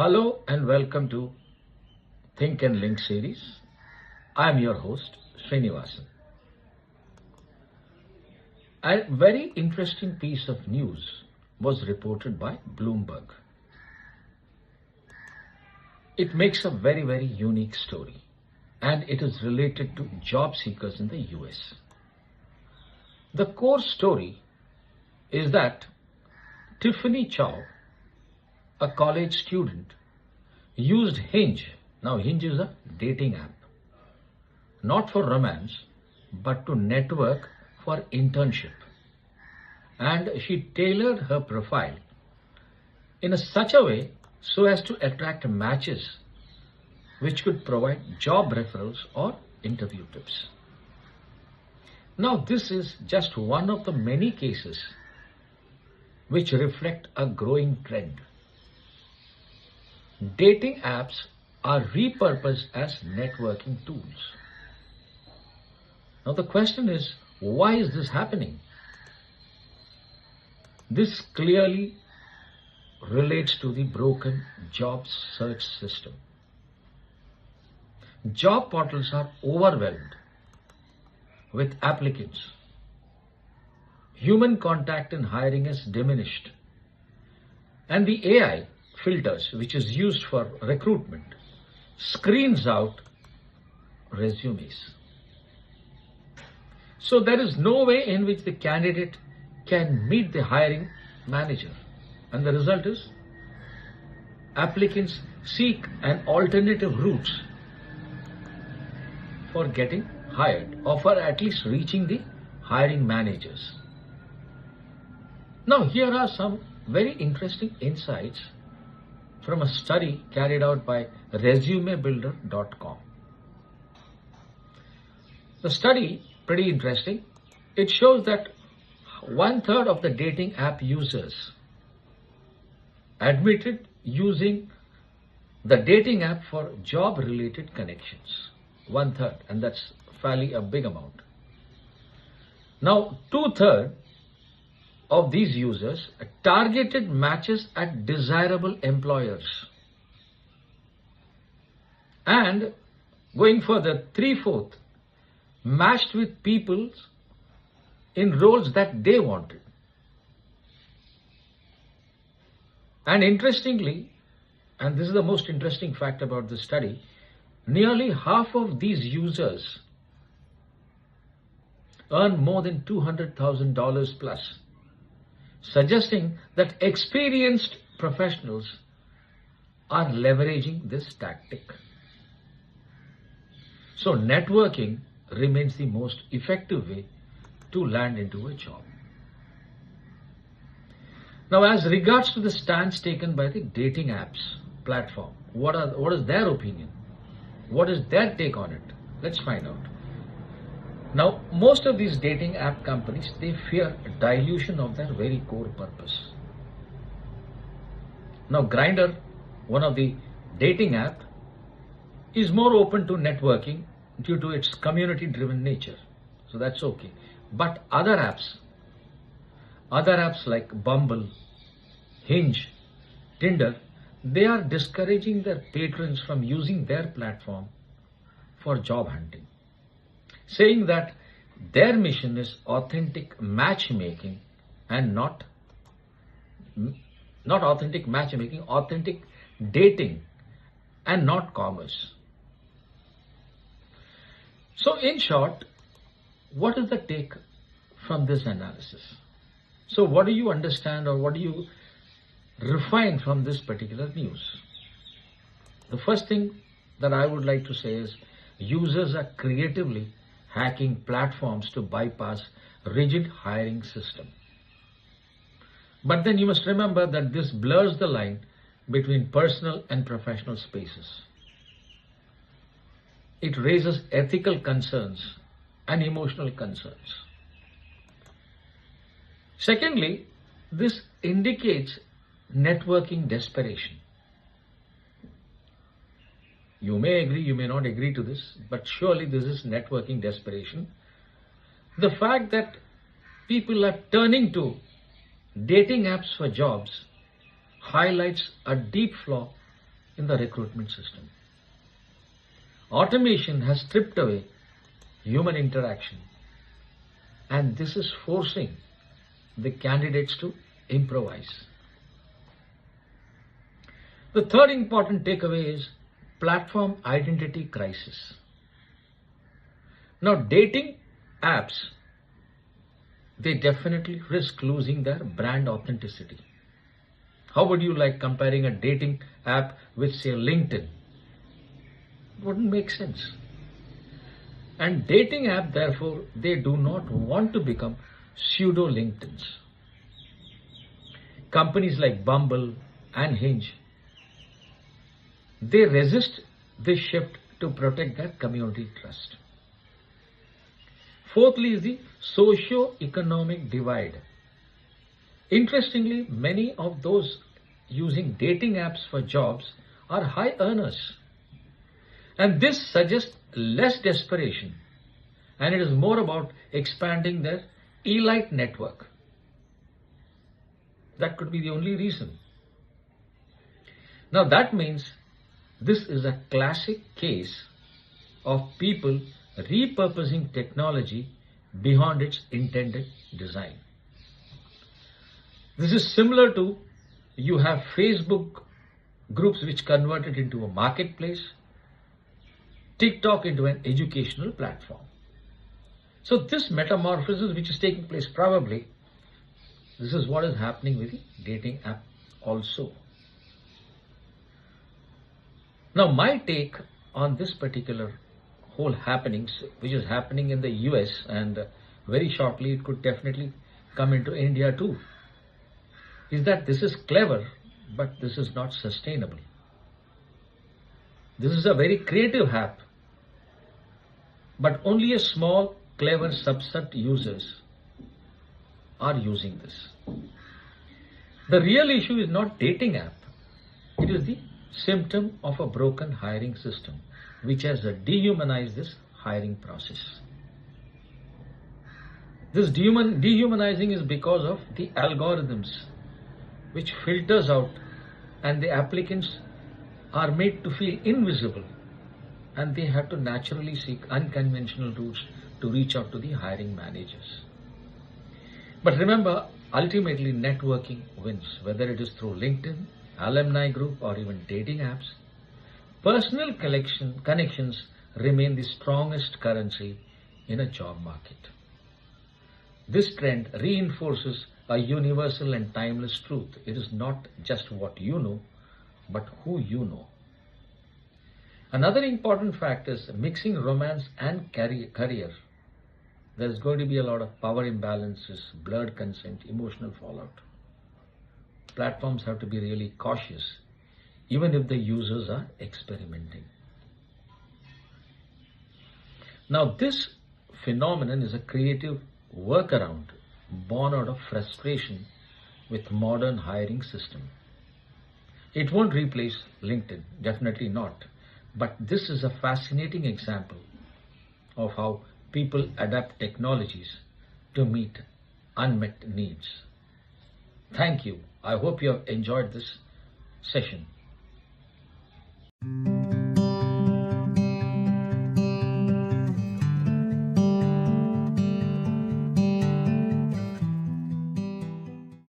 Hello and welcome to Think and Link series. I am your host, Srinivasan. A very interesting piece of news was reported by Bloomberg. It makes a very unique story, and it is related to job seekers in the US. The core story is that Tiffany Chow, a college student, used Hinge. Now, Hinge is a dating app, not for romance, but to network for internship. And she tailored her profile in such a way so as to attract matches which could provide job referrals or interview tips. Now, this is just one of the many cases which reflect a growing trend. Dating apps are repurposed as networking tools. Now the question is, why is this happening? This clearly relates to the broken job search system. Job portals are overwhelmed with applicants. Human contact in hiring is diminished, and the AI filters, which is used for recruitment, screens out resumes. So there is no way in which the candidate can meet the hiring manager, and the result is applicants seek an alternative route for getting hired or for at least reaching the hiring managers. Now here are some very interesting insights from a study carried out by resumebuilder.com. The study, pretty interesting. It shows that 1/3 of the dating app users admitted using the dating app for job related connections. 1/3, and that's fairly a big amount. Now, 2/3 of these users targeted matches at desirable employers. And going further, 3/4 matched with people in roles that they wanted. And interestingly, and this is the most interesting fact about this study, nearly half of these users earn more than $200,000 plus, suggesting that experienced professionals are leveraging this tactic. So networking remains the most effective way to land into a job. Now, as regards to the stance taken by the dating apps platform, what is their opinion? What is their take on it? Let's find out. Now, most of these dating app companies, they fear dilution of their very core purpose. Now, Grindr, one of the dating app, is more open to networking due to its community-driven nature. So that's okay. But other apps like Bumble, Hinge, Tinder, they are discouraging their patrons from using their platform for job hunting, saying that their mission is authentic matchmaking and not authentic matchmaking, authentic dating and not commerce. So in short, what is the take from this analysis? So what do you understand or what do you refine from this particular news? The first thing that I would like to say is users are creatively hacking platforms to bypass rigid hiring system. But then you must remember that this blurs the line between personal and professional spaces. It raises ethical concerns and emotional concerns. Secondly, this indicates networking desperation. You may agree, you may not agree to this, but surely this is networking desperation. The fact that people are turning to dating apps for jobs highlights a deep flaw in the recruitment system. Automation has stripped away human interaction, and this is forcing the candidates to improvise. The third important takeaway is platform identity crisis. Now, dating apps, they definitely risk losing their brand authenticity. How would you like comparing a dating app with, say, LinkedIn? It wouldn't make sense. And dating app, therefore, they do not want to become pseudo LinkedIns. Companies like Bumble and Hinge, they resist this shift to protect their community trust. Fourthly is the socio-economic divide. Interestingly, many of those using dating apps for jobs are high earners. And this suggests less desperation, and it is more about expanding their elite network. That could be the only reason. Now that means this is a classic case of people repurposing technology beyond its intended design. This is similar to you have Facebook groups which converted into a marketplace, TikTok into an educational platform. So this metamorphosis which is taking place, probably this is what is happening with the dating app also. Now my take on this particular whole happenings, which is happening in the US, and very shortly it could definitely come into India too, is that this is clever, but this is not sustainable. This is a very creative app, but only a small, clever subset users are using this. The real issue is not dating app. It is the symptom of a broken hiring system, which has dehumanized this hiring process. This dehumanizing is because of the algorithms which filters out, and the applicants are made to feel invisible, and they have to naturally seek unconventional routes to reach out to the hiring managers. But remember, ultimately networking wins, whether it is through LinkedIn, alumni group, or even dating apps. Personal connections remain the strongest currency in a job market. This trend reinforces a universal and timeless truth. It is not just what you know, but who you know. Another important fact is mixing romance and career. There's going to be a lot of power imbalances, blurred consent, emotional fallout. Platforms have to be really cautious, even if the users are experimenting. Now, this phenomenon is a creative workaround born out of frustration with modern hiring system. It won't replace LinkedIn, definitely not. But this is a fascinating example of how people adapt technologies to meet unmet needs. Thank you. I hope you have enjoyed this session.